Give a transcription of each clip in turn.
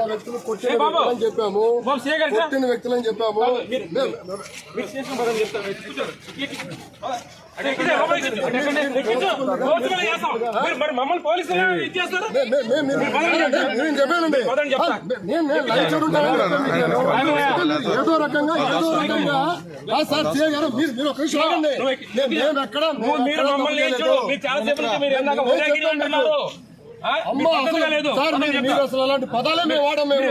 వ్యక్తులు కొట్టిన వ్యక్తులని చెప్పాము, కొట్టిన వ్యక్తులని చెప్పాము. మమ్మల్ని పోలీసులు ఇచ్చేస్తారు. ఏదో రకంగా సార్ సీఏ గారు మీరు ఒక విషయం ఆగండి. మీరు మమ్మల్ని చాలాసేపు నుంచి మీరు ఎందాక అంటున్నారు. సార్ మీరు అసలు అలాంటి పదాలే మేము వాడాం. మేము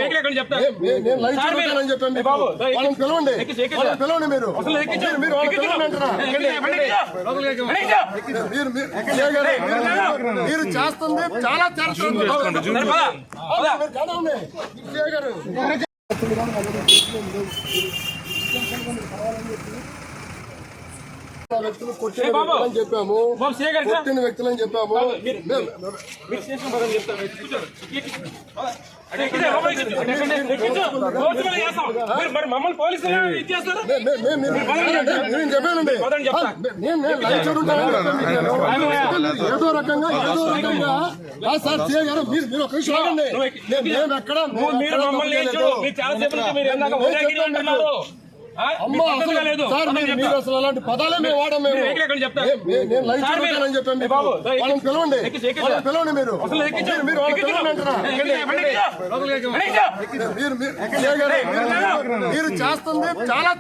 లైవ్ చూడాలని చెప్పాము. వాళ్ళని పిలవండి, పిలవండి. మీరు చేస్తుంది చాలా వ్యక్తులు కొట్టిన వ్యక్తులని చెప్పాము, కొట్టిన వ్యక్తులని చెప్పాము. మమ్మల్ని పోలీసులు ఇచ్చేస్తారు. ఏదో రకంగా సార్ సీఏ గారు మీరు ఒక విషయం ఆగండి. మీరు మమ్మల్ని చాలాసేపు నుంచి మీరు ఎందాక అంటున్నారు. సార్ మీరు అసలు అలాంటి పదాలే మేము వాడాం. మేము లైవ్ చూడాలని చెప్పాము. వాళ్ళని పిలవండి, పిలవండి. మీరు చేస్తుంది చాలా